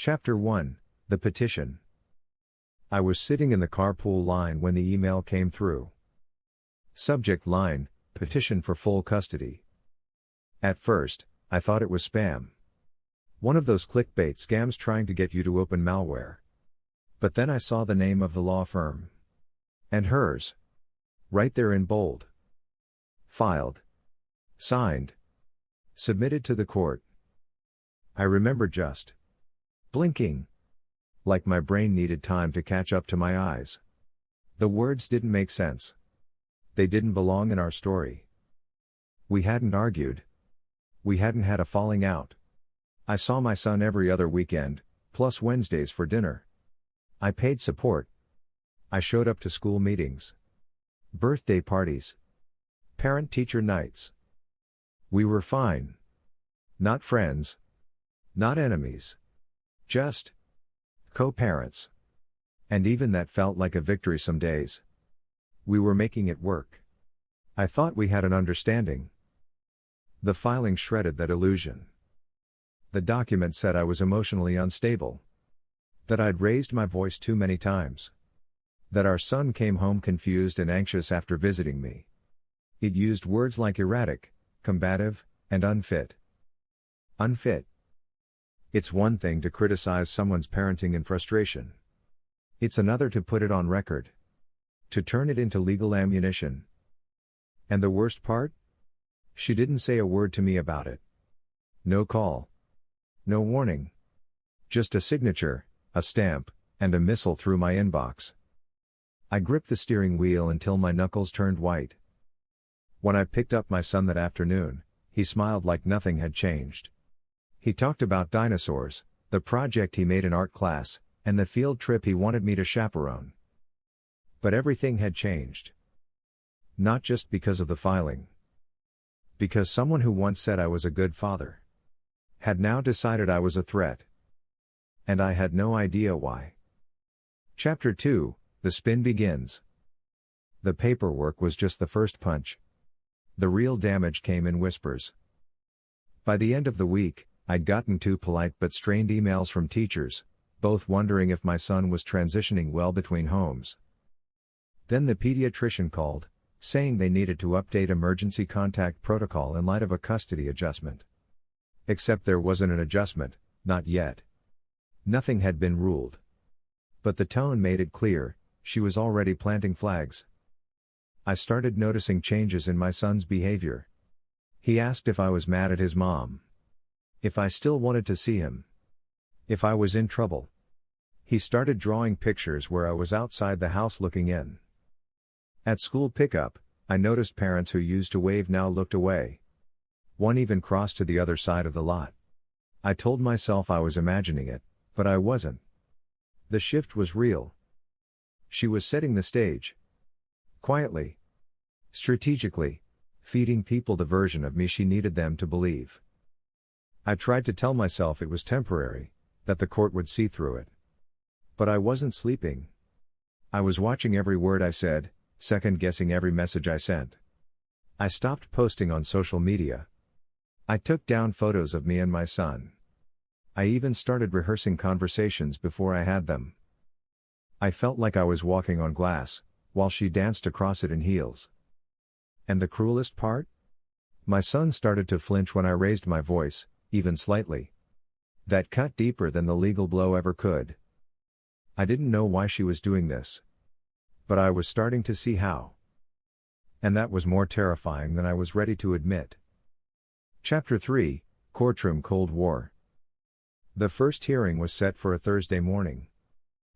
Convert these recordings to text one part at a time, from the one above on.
Chapter 1, The Petition. I was sitting in the carpool line when the email came through. Subject line, Petition for full custody. At first, I thought it was spam. One of those clickbait scams trying to get you to open malware. But then I saw the name of the law firm. And hers. Right there in bold. Filed. Signed. Submitted to the court. I remember just blinking. Like my brain needed time to catch up to my eyes. The words didn't make sense. They didn't belong in our story. We hadn't argued. We hadn't had a falling out. I saw my son every other weekend, plus Wednesdays for dinner. I paid support. I showed up to school meetings. Birthday parties. Parent-teacher nights. We were fine. Not friends. Not enemies. Just co-parents. And even that felt like a victory some days. We were making it work. I thought we had an understanding. The filing shredded that illusion. The document said I was emotionally unstable. That I'd raised my voice too many times. That our son came home confused and anxious after visiting me. It used words like erratic, combative, and unfit. Unfit. It's one thing to criticize someone's parenting in frustration. It's another to put it on record. To turn it into legal ammunition. And the worst part? She didn't say a word to me about it. No call. No warning. Just a signature, a stamp, and a missile through my inbox. I gripped the steering wheel until my knuckles turned white. When I picked up my son that afternoon, he smiled like nothing had changed. He talked about dinosaurs, the project he made in art class, and the field trip he wanted me to chaperone. But everything had changed. Not just because of the filing. Because someone who once said I was a good father had now decided I was a threat. And I had no idea why. Chapter 2, The Spin Begins. The paperwork was just the first punch. The real damage came in whispers. By the end of the week, I'd gotten two polite but strained emails from teachers, both wondering if my son was transitioning well between homes. Then the pediatrician called, saying they needed to update emergency contact protocol in light of a custody adjustment. Except there wasn't an adjustment, not yet. Nothing had been ruled. But the tone made it clear, she was already planting flags. I started noticing changes in my son's behavior. He asked if I was mad at his mom. If I still wanted to see him. If I was in trouble. He started drawing pictures where I was outside the house looking in. At school pickup, I noticed parents who used to wave now looked away. One even crossed to the other side of the lot. I told myself I was imagining it, but I wasn't. The shift was real. She was setting the stage. Quietly. Strategically. Feeding people the version of me she needed them to believe. I tried to tell myself it was temporary, that the court would see through it. But I wasn't sleeping. I was watching every word I said, second-guessing every message I sent. I stopped posting on social media. I took down photos of me and my son. I even started rehearsing conversations before I had them. I felt like I was walking on glass, while she danced across it in heels. And the cruelest part? My son started to flinch when I raised my voice, even slightly. That cut deeper than the legal blow ever could. I didn't know why she was doing this. But I was starting to see how. And that was more terrifying than I was ready to admit. Chapter 3, Courtroom Cold War. The first hearing was set for a Thursday morning.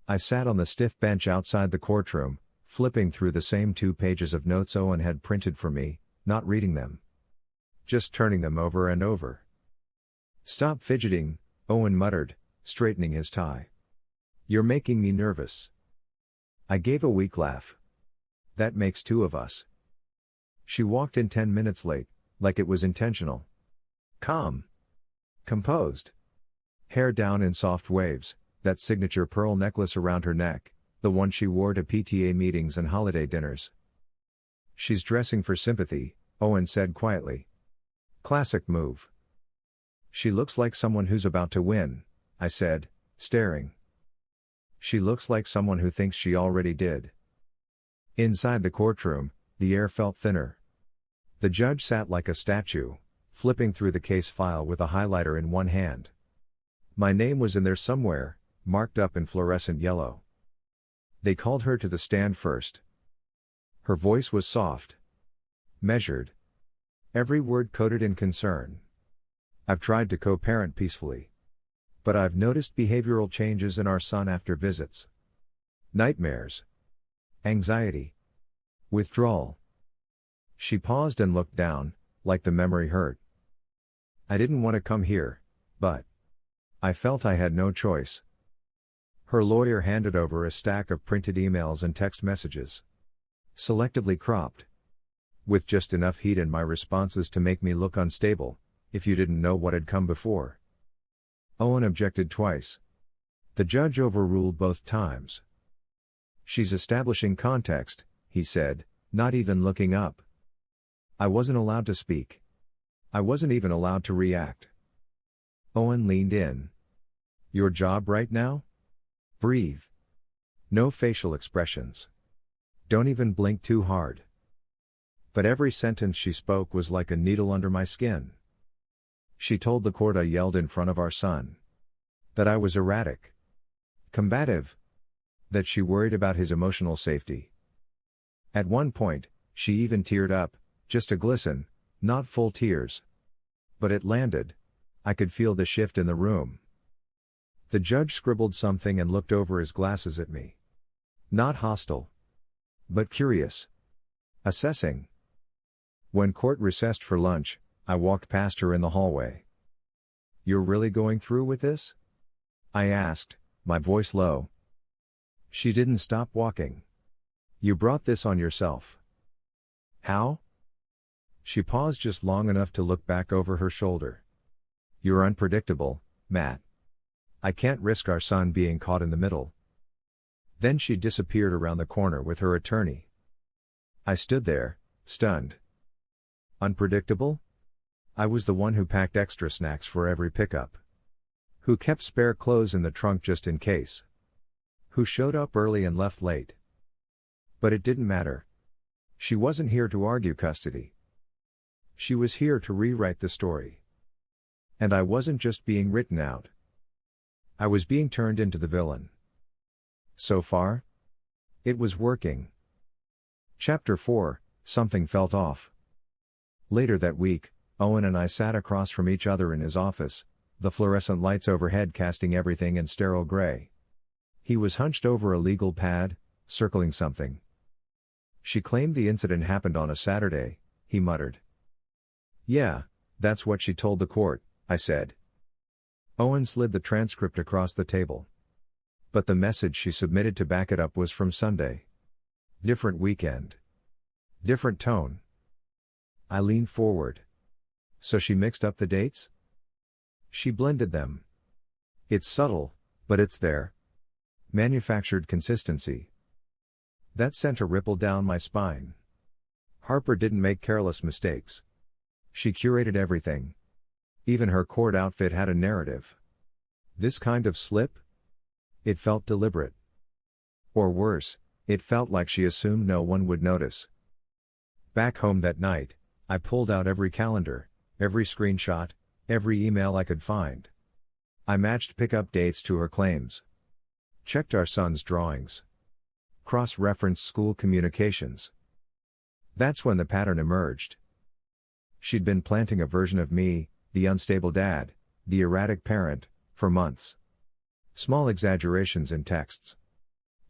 I sat on the stiff bench outside the courtroom, flipping through the same 2 pages of notes Owen had printed for me, not reading them. Just turning them over and over. "Stop fidgeting," Owen muttered, straightening his tie. "You're making me nervous." I gave a weak laugh. "That makes 2 of us." She walked in 10 minutes late, like it was intentional. Calm. Composed. Hair down in soft waves, that signature pearl necklace around her neck, the one she wore to PTA meetings and holiday dinners. "She's dressing for sympathy," Owen said quietly. "Classic move." "She looks like someone who's about to win," I said, staring. She looks like someone who thinks she already did. Inside the courtroom, the air felt thinner. The judge sat like a statue, flipping through the case file with a highlighter in one hand. My name was in there somewhere, marked up in fluorescent yellow. They called her to the stand first. Her voice was soft, measured, every word coded in concern. I've tried to co-parent peacefully, but I've noticed behavioral changes in our son after visits. Nightmares, anxiety, withdrawal. She paused and looked down, like the memory hurt. I didn't want to come here, but I felt I had no choice. Her lawyer handed over a stack of printed emails and text messages, selectively cropped, with just enough heat in my responses to make me look unstable, if you didn't know what had come before. Owen objected twice. The judge overruled both times. She's establishing context, he said, not even looking up. I wasn't allowed to speak. I wasn't even allowed to react. Owen leaned in. Your job right now? Breathe. No facial expressions. Don't even blink too hard. But every sentence she spoke was like a needle under my skin. She told the court I yelled in front of our son. That I was erratic. Combative. That she worried about his emotional safety. At one point, she even teared up, just a glisten, not full tears. But it landed. I could feel the shift in the room. The judge scribbled something and looked over his glasses at me. Not hostile, but curious. Assessing. When court recessed for lunch, I walked past her in the hallway. You're really going through with this? I asked, my voice low. She didn't stop walking. You brought this on yourself. How? She paused just long enough to look back over her shoulder. You're unpredictable, Matt. I can't risk our son being caught in the middle. Then she disappeared around the corner with her attorney. I stood there, stunned. Unpredictable? I was the one who packed extra snacks for every pickup. Who kept spare clothes in the trunk just in case. Who showed up early and left late. But it didn't matter. She wasn't here to argue custody. She was here to rewrite the story. And I wasn't just being written out. I was being turned into the villain. So far, it was working. Chapter 4, Something Felt Off. Later that week, Owen and I sat across from each other in his office, the fluorescent lights overhead casting everything in sterile gray. He was hunched over a legal pad, circling something. She claimed the incident happened on a Saturday, he muttered. Yeah, that's what she told the court, I said. Owen slid the transcript across the table. But the message she submitted to back it up was from Sunday. Different weekend. Different tone. I leaned forward. So she mixed up the dates? She blended them. It's subtle, but it's there. Manufactured consistency. That sent a ripple down my spine. Harper didn't make careless mistakes. She curated everything. Even her court outfit had a narrative. This kind of slip? It felt deliberate. Or worse, it felt like she assumed no one would notice. Back home that night, I pulled out every calendar, every screenshot, every email I could find. I matched pickup dates to her claims. Checked our son's drawings. Cross-referenced school communications. That's when the pattern emerged. She'd been planting a version of me, the unstable dad, the erratic parent, for months. Small exaggerations in texts.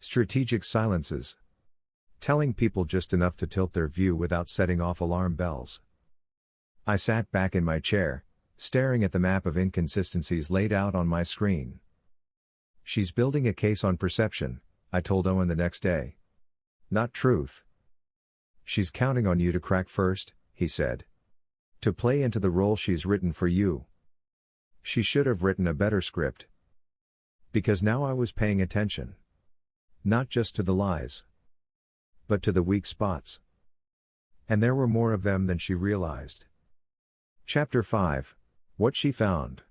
Strategic silences. Telling people just enough to tilt their view without setting off alarm bells. I sat back in my chair, staring at the map of inconsistencies laid out on my screen. She's building a case on perception, I told Owen the next day. Not truth. She's counting on you to crack first, he said. To play into the role she's written for you. She should have written a better script. Because now I was paying attention. Not just to the lies. But to the weak spots. And there were more of them than she realized. Chapter 5, What She Found.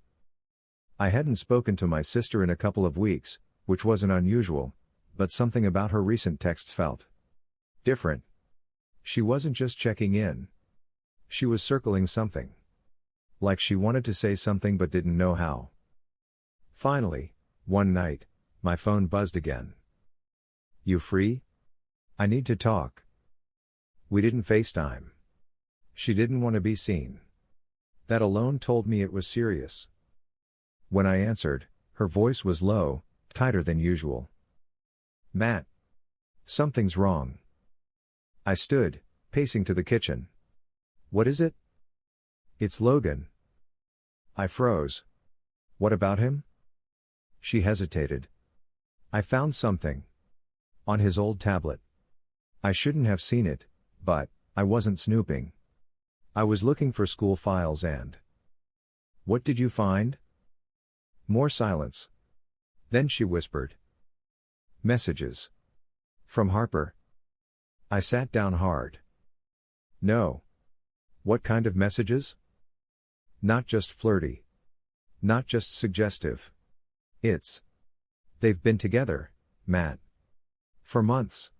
I hadn't spoken to my sister in a couple of weeks, which wasn't unusual, but something about her recent texts felt different. She wasn't just checking in. She was circling something. Like she wanted to say something but didn't know how. Finally, one night, my phone buzzed again. "You free? I need to talk." We didn't FaceTime. She didn't want to be seen. That alone told me it was serious. When I answered, her voice was low, tighter than usual. "Matt. Something's wrong." I stood, pacing to the kitchen. "What is it?" "It's Logan." I froze. "What about him?" She hesitated. "I found something. On his old tablet. I shouldn't have seen it, but I wasn't snooping. I was looking for school files and..." "What did you find?" More silence. Then she whispered. "Messages. From Harper." I sat down hard. "No. What kind of messages?" "Not just flirty. Not just suggestive. It's... They've been together, Matt. For months.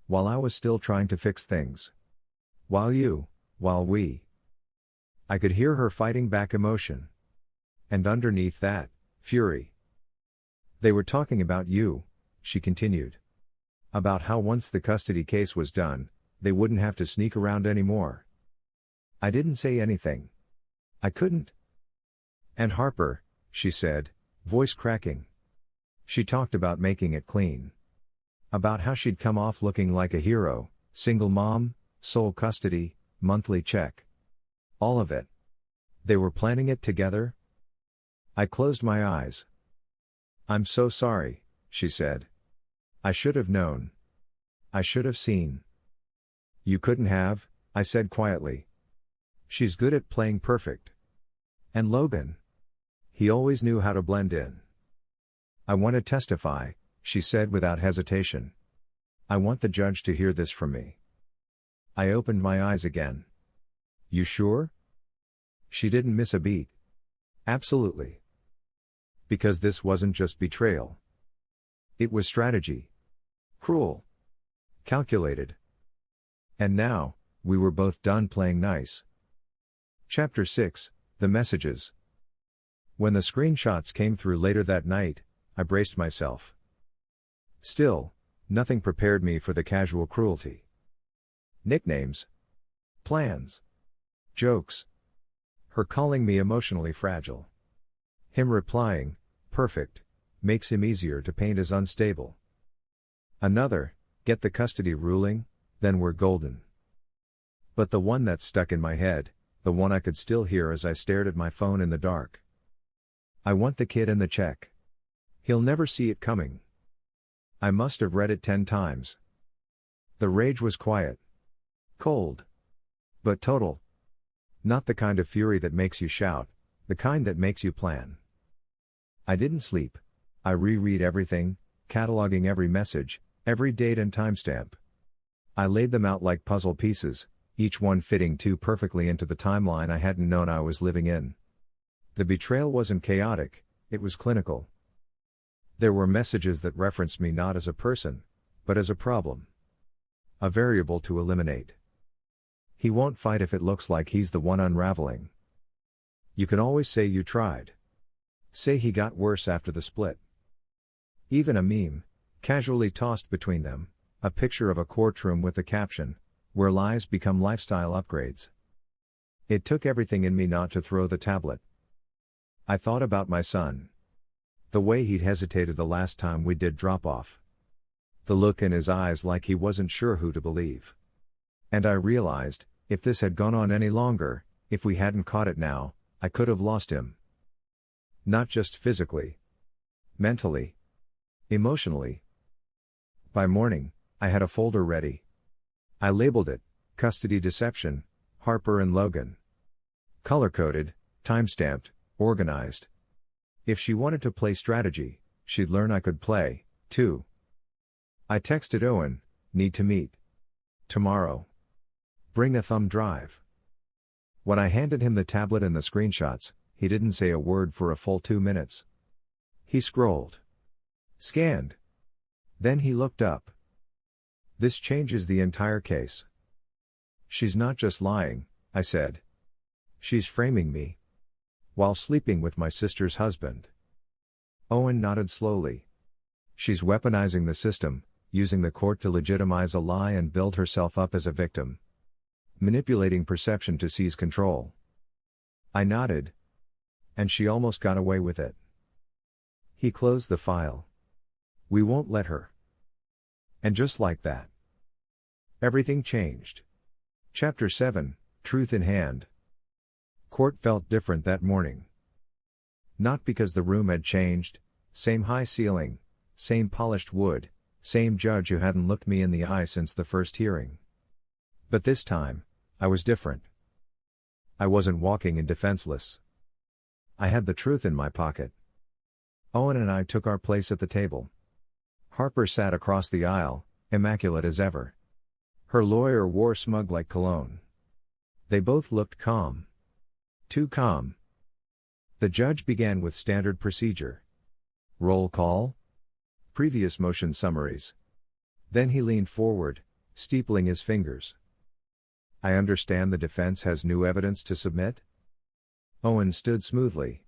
While I was still trying to fix things. While we... I could hear her fighting back emotion. And underneath that, fury. "They were talking about you," she continued. "About how once the custody case was done, they wouldn't have to sneak around anymore." I didn't say anything. I couldn't. "And Harper," she said, voice cracking. She talked about making it clean. About how she'd come off looking like a hero, single mom, sole custody, monthly check. All of it. They were planning it together? I closed my eyes. "I'm so sorry," she said. "I should have known. I should have seen." "You couldn't have," I said quietly. "She's good at playing perfect. And Logan. He always knew how to blend in." "I want to testify," she said without hesitation. "I want the judge to hear this from me." I opened my eyes again. "You sure?" She didn't miss a beat. "Absolutely. Because this wasn't just betrayal. It was strategy. Cruel. Calculated. And now, we were both done playing nice." Chapter 6, The Messages. When the screenshots came through later that night, I braced myself. Still, nothing prepared me for the casual cruelty. Nicknames. Plans. Jokes. Her calling me emotionally fragile. Him replying, "Perfect," makes him easier to paint as unstable. Another, "Get the custody ruling, then we're golden." But the one that stuck in my head, the one I could still hear as I stared at my phone in the dark. "I want the kid and the check. He'll never see it coming." I must have read it 10 times. The rage was quiet. Cold. But total. Not the kind of fury that makes you shout, the kind that makes you plan. I didn't sleep. I reread everything, cataloging every message, every date and timestamp. I laid them out like puzzle pieces, each one fitting too perfectly into the timeline I hadn't known I was living in. The betrayal wasn't chaotic, it was clinical. There were messages that referenced me not as a person, but as a problem. A variable to eliminate. He won't fight if it looks like he's the one unraveling. You can always say you tried. Say he got worse after the split. Even a meme, casually tossed between them, a picture of a courtroom with the caption, "Where lies become lifestyle upgrades." It took everything in me not to throw the tablet. I thought about my son. The way he'd hesitated the last time we did drop off. The look in his eyes like he wasn't sure who to believe. And I realized, if this had gone on any longer, if we hadn't caught it now, I could have lost him. Not just physically. Mentally. Emotionally. By morning, I had a folder ready. I labeled it, Custody Deception, Harper and Logan. Color-coded, time-stamped, organized. If she wanted to play strategy, she'd learn I could play, too. I texted Owen, "Need to meet. Tomorrow. Bring a thumb drive." When I handed him the tablet and the screenshots, He didn't say a word for a full 2 minutes. He scrolled. Scanned. Then he looked up. This changes the entire case. She's not just lying, I said. She's framing me. While sleeping with my sister's husband. Owen nodded slowly. She's weaponizing the system, using the court to legitimize a lie and build herself up as a victim. Manipulating perception to seize control. I nodded. And she almost got away with it. He closed the file. We won't let her. And just like that, everything changed. Chapter 7, Truth in Hand. Court felt different that morning. Not because the room had changed, same high ceiling, same polished wood, same judge who hadn't looked me in the eye since the first hearing. But this time, I was different. I wasn't walking in defenseless. I had the truth in my pocket. Owen and I took our place at the table. Harper sat across the aisle, immaculate as ever. Her lawyer wore smug like cologne. They both looked calm. Too calm. The judge began with standard procedure. Roll call. Previous motion summaries. Then he leaned forward, steepling his fingers. I understand the defense has new evidence to submit? Owen stood smoothly.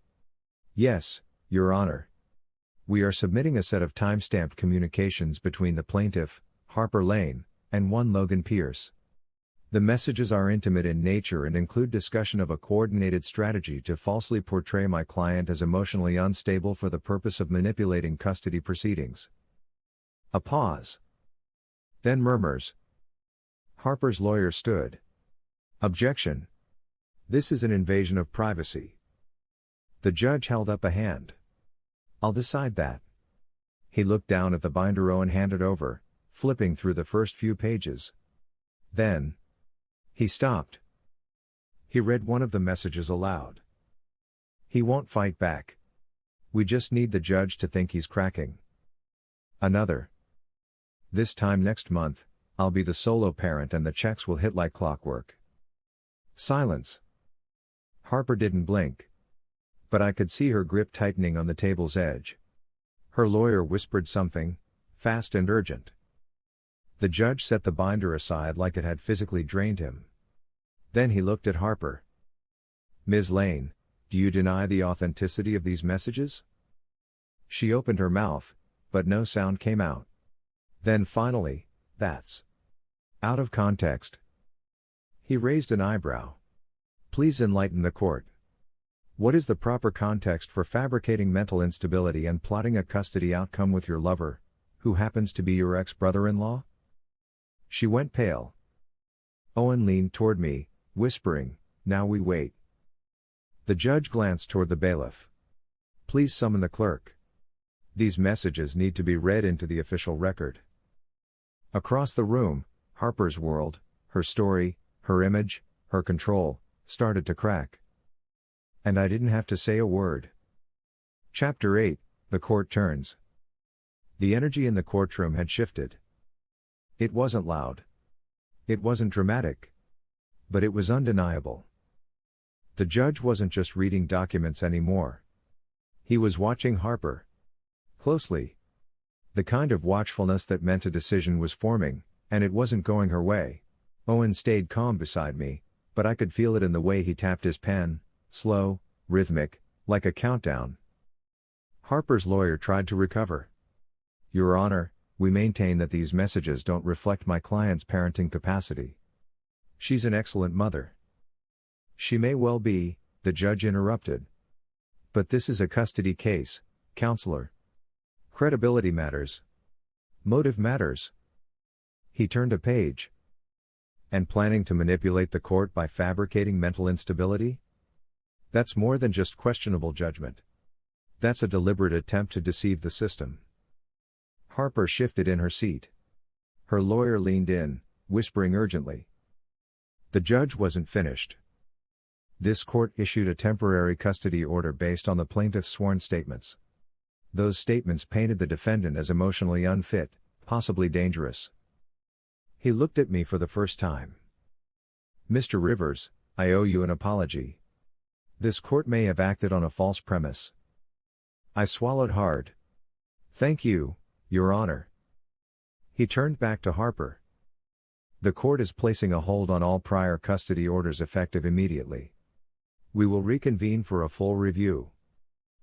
Yes, Your Honor. We are submitting a set of time-stamped communications between the plaintiff, Harper Lane, and one Logan Pierce. The messages are intimate in nature and include discussion of a coordinated strategy to falsely portray my client as emotionally unstable for the purpose of manipulating custody proceedings. A pause. Then murmurs. Harper's lawyer stood. Objection. This is an invasion of privacy. The judge held up a hand. I'll decide that. He looked down at the binder Owen handed over, flipping through the first few pages. Then, he stopped. He read one of the messages aloud. He won't fight back. We just need the judge to think he's cracking. Another. This time next month, I'll be the solo parent and the checks will hit like clockwork. Silence. Harper didn't blink. But I could see her grip tightening on the table's edge. Her lawyer whispered something, fast and urgent. The judge set the binder aside like it had physically drained him. Then he looked at Harper. Ms. Lane, do you deny the authenticity of these messages? She opened her mouth, but no sound came out. Then finally, that's out of context. He raised an eyebrow. Please enlighten the court. What is the proper context for fabricating mental instability and plotting a custody outcome with your lover, who happens to be your ex-brother-in-law? She went pale. Owen leaned toward me, whispering, now we wait. The judge glanced toward the bailiff. Please summon the clerk. These messages need to be read into the official record. Across the room, Harper's world, her story, her image, her control, started to crack. And I didn't have to say a word. Chapter 8, The Court Turns. The energy in the courtroom had shifted. It wasn't loud. It wasn't dramatic. But it was undeniable. The judge wasn't just reading documents anymore. He was watching Harper. Closely. The kind of watchfulness that meant a decision was forming, and it wasn't going her way. Owen stayed calm beside me, but I could feel it in the way he tapped his pen, slow, rhythmic, like a countdown. Harper's lawyer tried to recover. Your Honor, we maintain that these messages don't reflect my client's parenting capacity. She's an excellent mother. She may well be, the judge interrupted. But this is a custody case, counselor. Credibility matters. Motive matters. He turned a page. And planning to manipulate the court by fabricating mental instability? That's more than just questionable judgment. That's a deliberate attempt to deceive the system. Harper shifted in her seat. Her lawyer leaned in, whispering urgently. The judge wasn't finished. This court issued a temporary custody order based on the plaintiff's sworn statements. Those statements painted the defendant as emotionally unfit, possibly dangerous. He looked at me for the first time. Mr. Rivers, I owe you an apology. This court may have acted on a false premise. I swallowed hard. Thank you, Your Honor. He turned back to Harper. The court is placing a hold on all prior custody orders effective immediately. We will reconvene for a full review.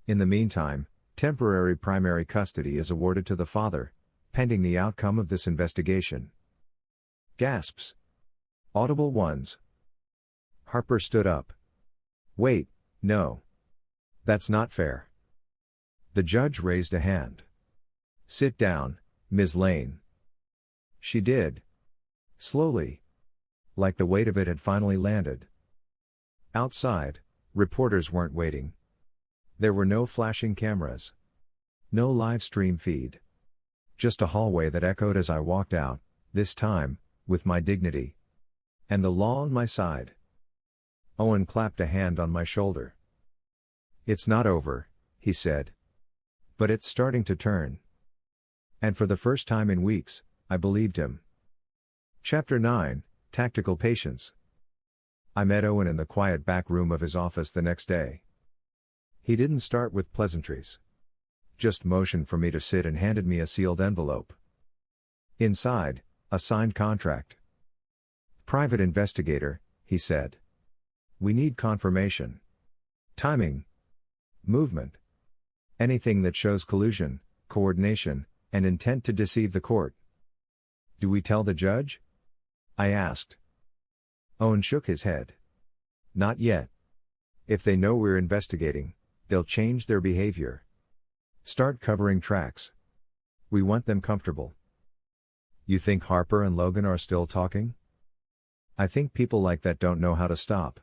In the meantime, temporary primary custody is awarded to the father, pending the outcome of this investigation. Gasps. Audible ones. Harper stood up. Wait, no. That's not fair. The judge raised a hand. Sit down, Ms. Lane. She did. Slowly. Like the weight of it had finally landed. Outside, reporters weren't waiting. There were no flashing cameras. No live stream feed. Just a hallway that echoed as I walked out, this time, with my dignity. And the law on my side. Owen clapped a hand on my shoulder. It's not over, he said. But it's starting to turn. And for the first time in weeks, I believed him. Chapter 9, Tactical Patience. I met Owen in the quiet back room of his office the next day. He didn't start with pleasantries. Just motioned for me to sit and handed me a sealed envelope. Inside, a signed contract. Private investigator, he said. We need confirmation. Timing. Movement. Anything that shows collusion, coordination, and intent to deceive the court. Do we tell the judge? I asked. Owen shook his head. Not yet. If they know we're investigating, they'll change their behavior. Start covering tracks. We want them comfortable. You think Harper and Logan are still talking? I think people like that don't know how to stop.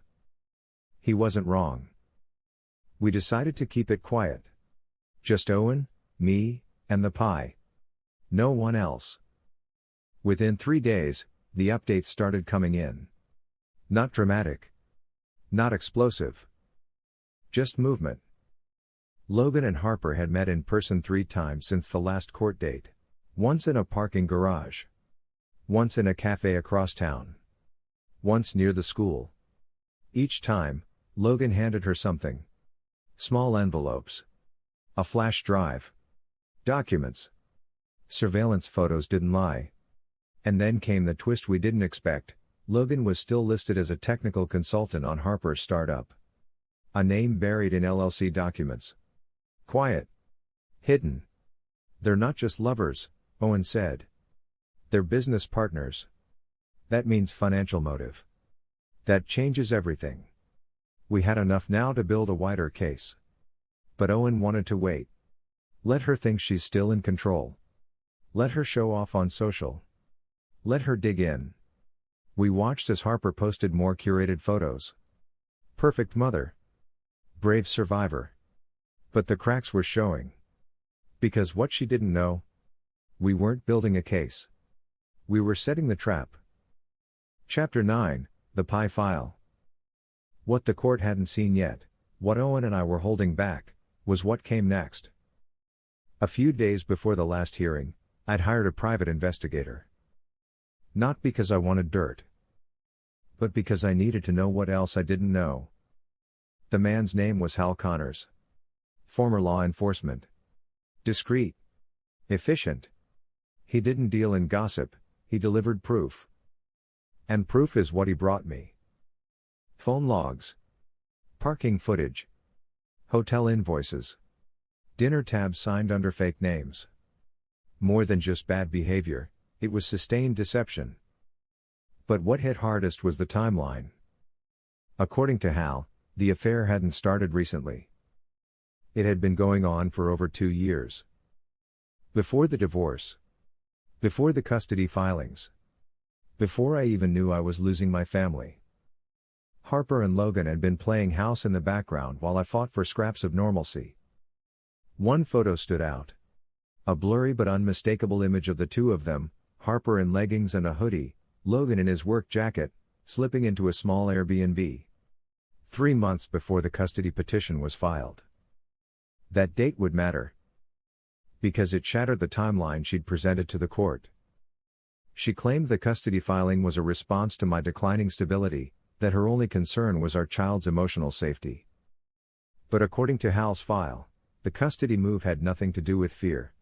He wasn't wrong. We decided to keep it quiet. Just Owen, me, and the pie. No one else. Within 3 days, the updates started coming in. Not dramatic. Not explosive. Just movement. Logan and Harper had met in person 3 times since the last court date. Once in a parking garage. Once in a cafe across town. Once near the school. Each time, Logan handed her something. Small envelopes. A flash drive. Documents. Surveillance photos didn't lie. And then came the twist we didn't expect. Logan was still listed as a technical consultant on Harper's startup. A name buried in LLC documents. Quiet. Hidden. They're not just lovers, Owen said. They're business partners. That means financial motive. That changes everything. We had enough now to build a wider case. But Owen wanted to wait. Let her think she's still in control. Let her show off on social. Let her dig in. We watched as Harper posted more curated photos. Perfect mother. Brave survivor. But the cracks were showing. Because what she didn't know? We weren't building a case. We were setting the trap. Chapter 9, The Pie File. What the court hadn't seen yet, what Owen and I were holding back, was what came next. A few days before the last hearing, I'd hired a private investigator. Not because I wanted dirt. But because I needed to know what else I didn't know. The man's name was Hal Connors. Former law enforcement. Discreet. Efficient. He didn't deal in gossip, he delivered proof. And proof is what he brought me. Phone logs. Parking footage. Hotel invoices. Dinner tabs signed under fake names. More than just bad behavior, it was sustained deception. But what hit hardest was the timeline. According to Hal, the affair hadn't started recently. It had been going on for over 2 years. Before the divorce. Before the custody filings. Before I even knew I was losing my family. Harper and Logan had been playing house in the background while I fought for scraps of normalcy. One photo stood out. A blurry but unmistakable image of the two of them, Harper in leggings and a hoodie, Logan in his work jacket, slipping into a small Airbnb. 3 months before the custody petition was filed. That date would matter. Because it shattered the timeline she'd presented to the court. She claimed the custody filing was a response to my declining stability, that her only concern was our child's emotional safety. But according to Hal's file, the custody move had nothing to do with fear.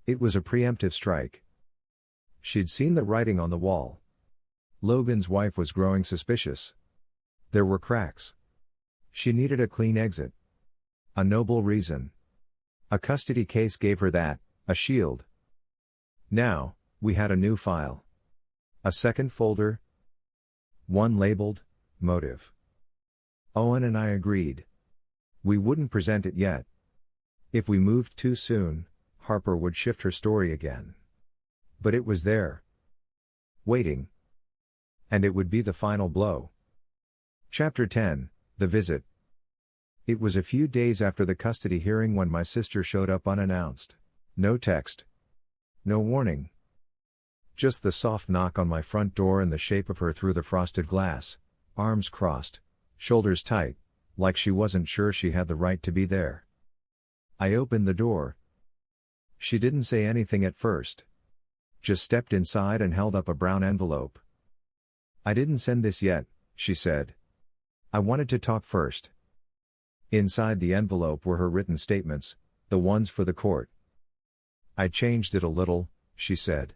It was a preemptive strike. She'd seen the writing on the wall. Logan's wife was growing suspicious. There were cracks. She needed a clean exit. A noble reason. A custody case gave her that, a shield. Now, we had a new file. A second folder. One labeled, Motive. Owen and I agreed. We wouldn't present it yet. If we moved too soon, Harper would shift her story again. But it was there. Waiting. And it would be the final blow. Chapter 10, The Visit. It was a few days after the custody hearing when my sister showed up unannounced. No text. No warning. Just the soft knock on my front door and the shape of her through the frosted glass, arms crossed, shoulders tight, like she wasn't sure she had the right to be there. I opened the door. She didn't say anything at first. Just stepped inside and held up a brown envelope. "I didn't send this yet," she said. "I wanted to talk first." Inside the envelope were her written statements, the ones for the court. "I changed it a little," she said.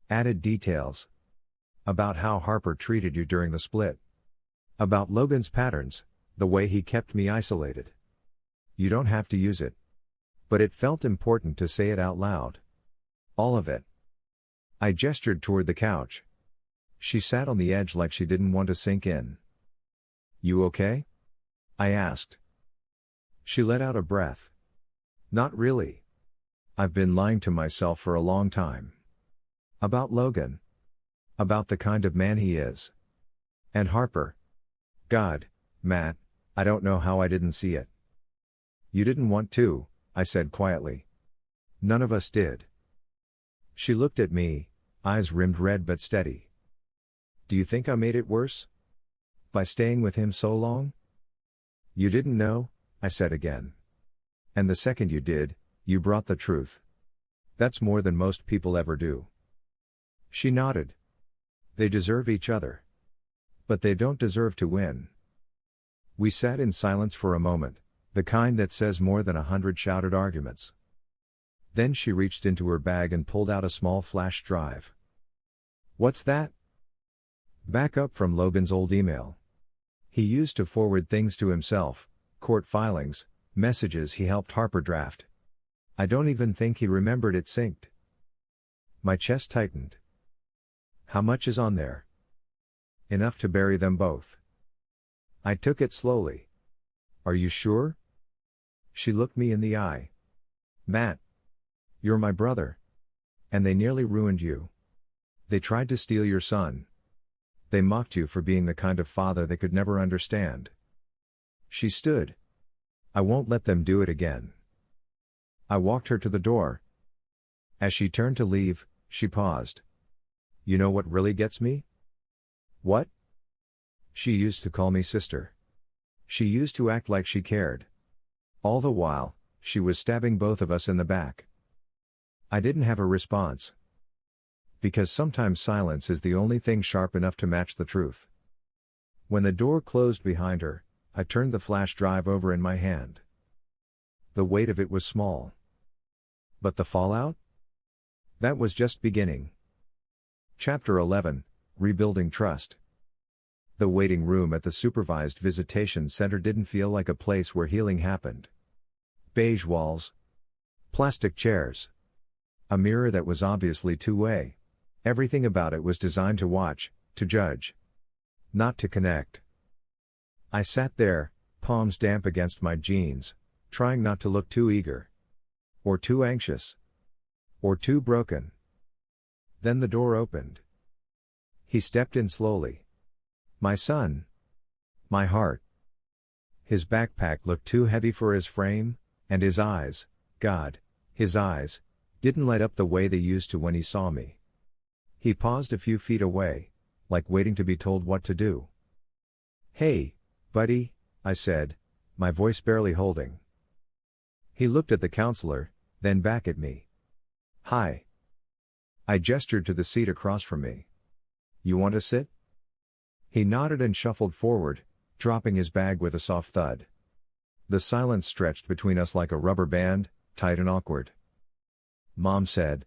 "Added details. About how Harper treated you during the split. About Logan's patterns, the way he kept me isolated. You don't have to use it. But it felt important to say it out loud. All of it." I gestured toward the couch. She sat on the edge like she didn't want to sink in. "You okay?" I asked. She let out a breath. "Not really. I've been lying to myself for a long time. About Logan. About the kind of man he is. And Harper. God, Matt, I don't know how I didn't see it." "You didn't want to," I said quietly. "None of us did." She looked at me, eyes rimmed red but steady. "Do you think I made it worse? By staying with him so long?" "You didn't know," I said again. "And the second you did, you brought the truth. That's more than most people ever do." She nodded. "They deserve each other. But they don't deserve to win." We sat in silence for a moment, the kind that says more than 100 shouted arguments. Then she reached into her bag and pulled out a small flash drive. "What's that?" "Backup from Logan's old email. He used to forward things to himself, court filings, messages he helped Harper draft. I don't even think he remembered it synced." My chest tightened. "How much is on there?" "Enough to bury them both." I took it slowly. "Are you sure?" She looked me in the eye. "Matt. You're my brother. And they nearly ruined you. They tried to steal your son. They mocked you for being the kind of father they could never understand." She stood. "I won't let them do it again." I walked her to the door. As she turned to leave, she paused. "You know what really gets me?" "What?" "She used to call me sister. She used to act like she cared. All the while, she was stabbing both of us in the back." I didn't have a response. Because sometimes silence is the only thing sharp enough to match the truth. When the door closed behind her, I turned the flash drive over in my hand. The weight of it was small. But the fallout? That was just beginning. Chapter 11, Rebuilding Trust. The waiting room at the supervised visitation center didn't feel like a place where healing happened. Beige walls. Plastic chairs. A mirror that was obviously two-way. Everything about it was designed to watch, to judge. Not to connect. I sat there, palms damp against my jeans, trying not to look too eager. Or too anxious. Or too broken. Then the door opened. He stepped in slowly. My son. My heart. His backpack looked too heavy for his frame, and his eyes, God, his eyes, didn't light up the way they used to when he saw me. He paused a few feet away, like waiting to be told what to do. "Hey, buddy," I said, my voice barely holding. He looked at the counselor, then back at me. "Hi." I gestured to the seat across from me. "You want to sit?" He nodded and shuffled forward, dropping his bag with a soft thud. The silence stretched between us like a rubber band, tight and awkward. Mom said.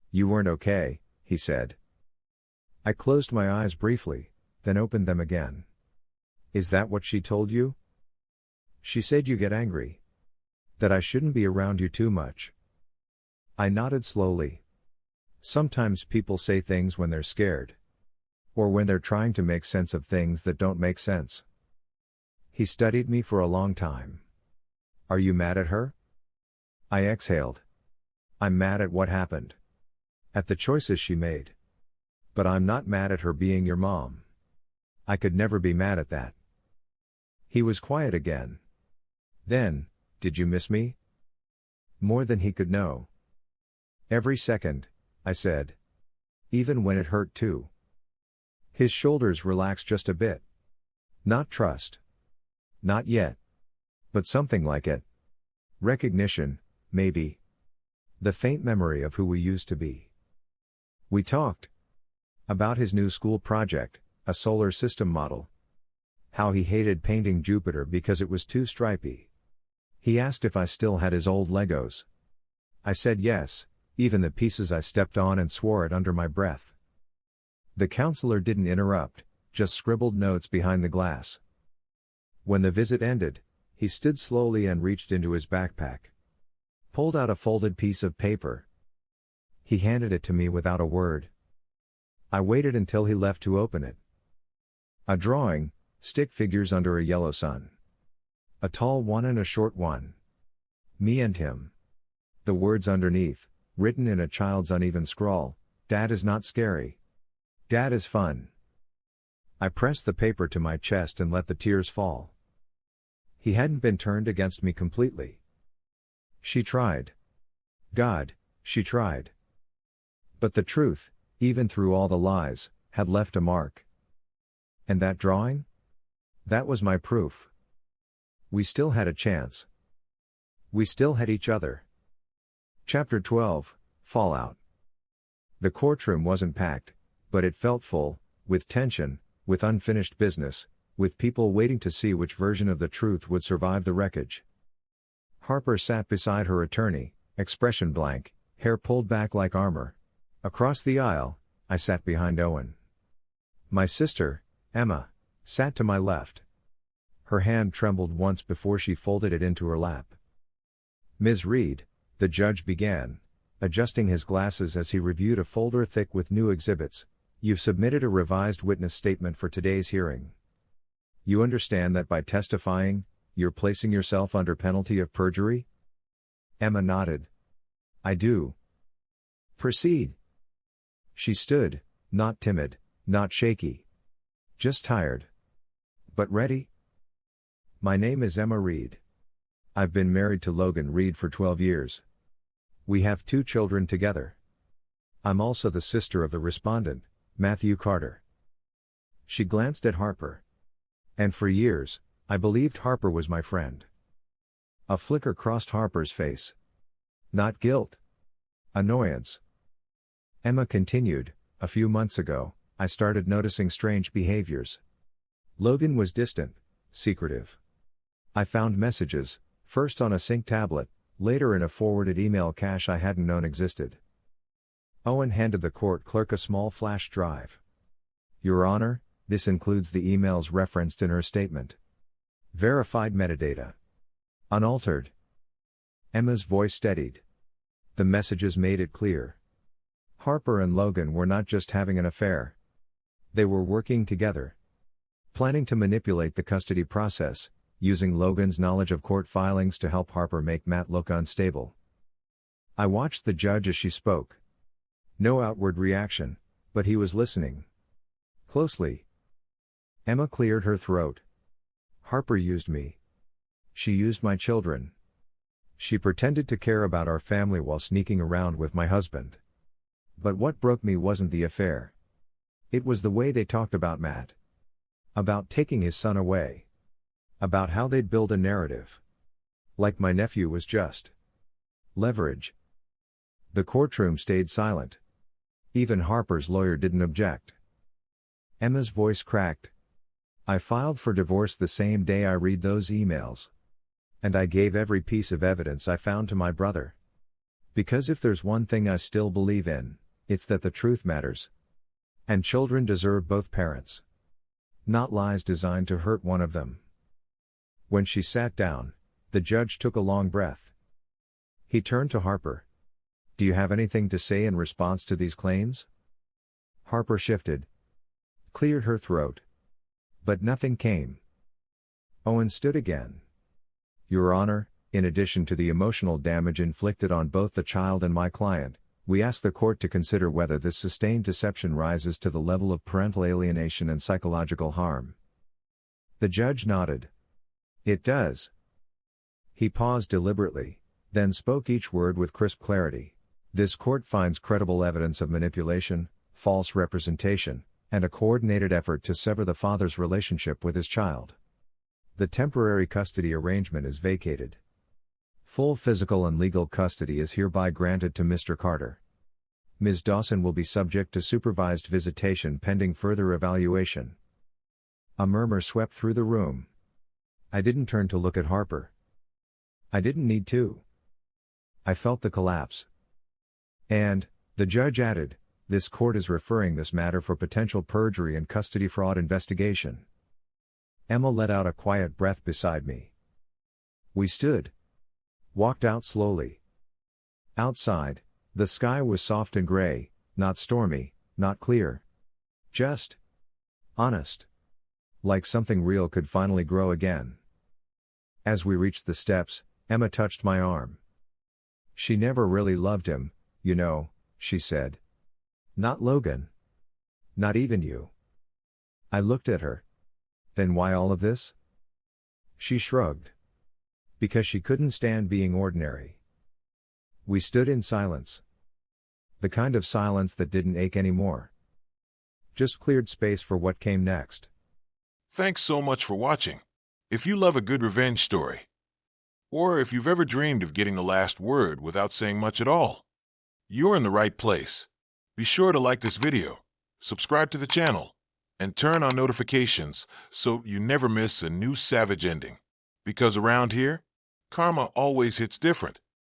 "You weren't okay," he said. I closed my eyes briefly, then opened them again. "Is that what she told you?" "She said you get angry. That I shouldn't be around you too much." I nodded slowly. Sometimes people say things when they're scared. Or when they're trying to make sense of things that don't make sense. He studied me for a long time. "Are you mad at her?" I exhaled. "I'm mad at what happened. At the choices she made. But I'm not mad at her being your mom. I could never be mad at that." He was quiet again. Then, "Did you miss me?" More than he could know. "Every second," I said. "Even when it hurt too." His shoulders relaxed just a bit. "Not trust. Not yet. But something like it. Recognition, maybe. The faint memory of who we used to be." We talked. About his new school project, a solar system model. How he hated painting Jupiter because it was too stripy. He asked if I still had his old Legos. I said yes, even the pieces I stepped on, and swore it under my breath. The counselor didn't interrupt, just scribbled notes behind the glass. When the visit ended, he stood slowly and reached into his backpack. Pulled out a folded piece of paper. He handed it to me without a word. I waited until he left to open it. A drawing, stick figures under a yellow sun. A tall one and a short one. Me and him. The words underneath, written in a child's uneven scrawl, "Dad is not scary. Dad is fun." I pressed the paper to my chest and let the tears fall. He hadn't been turned against me completely. She tried. God, she tried. But the truth, even through all the lies, had left a mark. And that drawing? That was my proof. We still had a chance. We still had each other. Chapter 12, Fallout. The courtroom wasn't packed, but it felt full, with tension, with unfinished business, with people waiting to see which version of the truth would survive the wreckage. Harper sat beside her attorney, expression blank, hair pulled back like armor. Across the aisle, I sat behind Owen. My sister, Emma, sat to my left. Her hand trembled once before she folded it into her lap. "Ms. Reed," the judge began, adjusting his glasses as he reviewed a folder thick with new exhibits, "you've submitted a revised witness statement for today's hearing. You understand that by testifying, you're placing yourself under penalty of perjury?" Emma nodded. "I do." "Proceed." She stood, not timid, not shaky. Just tired. But ready. "My name is Emma Reed. I've been married to Logan Reed for 12 years. We have 2 children together. I'm also the sister of the respondent, Matthew Carter." She glanced at Harper. "And for years, I believed Harper was my friend." A flicker crossed Harper's face. Not guilt. Annoyance. Emma continued, "A few months ago, I started noticing strange behaviors. Logan was distant, secretive. I found messages, first on a sync tablet, later in a forwarded email cache I hadn't known existed." Owen handed the court clerk a small flash drive. "Your Honor, this includes the emails referenced in her statement. Verified metadata. Unaltered." Emma's voice steadied. The messages made it clear. Harper and Logan were not just having an affair. They were working together. Planning to manipulate the custody process, using Logan's knowledge of court filings to help Harper make Matt look unstable. I watched the judge as she spoke. No outward reaction, but he was listening. Closely. Emma cleared her throat. "Harper used me. She used my children. She pretended to care about our family while sneaking around with my husband. But what broke me wasn't the affair. It was the way they talked about Matt. About taking his son away. About how they'd build a narrative. Like my nephew was just leverage." The courtroom stayed silent. Even Harper's lawyer didn't object. Emma's voice cracked. "I filed for divorce the same day I read those emails. And I gave every piece of evidence I found to my brother. Because if there's one thing I still believe in, it's that the truth matters. And children deserve both parents. Not lies designed to hurt one of them. When she sat down, the judge took a long breath. He turned to Harper. Do you have anything to say in response to these claims? Harper shifted. Cleared her throat. But nothing came. Owen stood again. Your Honor, in addition to the emotional damage inflicted on both the child and my client, we ask the court to consider whether this sustained deception rises to the level of parental alienation and psychological harm. The judge nodded. It does. He paused deliberately, then spoke each word with crisp clarity. This court finds credible evidence of manipulation, false representation, and a coordinated effort to sever the father's relationship with his child. The temporary custody arrangement is vacated. Full physical and legal custody is hereby granted to Mr. Carter. Ms. Dawson will be subject to supervised visitation pending further evaluation. A murmur swept through the room. I didn't turn to look at Harper. I didn't need to. I felt the collapse. And, the judge added, this court is referring this matter for potential perjury and custody fraud investigation. Emma let out a quiet breath beside me. We stood. Walked out slowly. Outside, the sky was soft and gray, not stormy, not clear. Just honest. Like something real could finally grow again. As we reached the steps, Emma touched my arm. She never really loved him, you know, she said. Not Logan. Not even you. I looked at her. Then why all of this? She shrugged. Because she couldn't stand being ordinary. We stood in silence. The kind of silence that didn't ache anymore. Just cleared space for what came next. Thanks so much for watching. If you love a good revenge story, or if you've ever dreamed of getting the last word without saying much at all, you're in the right place. Be sure to like this video, subscribe to the channel, and turn on notifications so you never miss a new savage ending. Because around here, karma always hits different.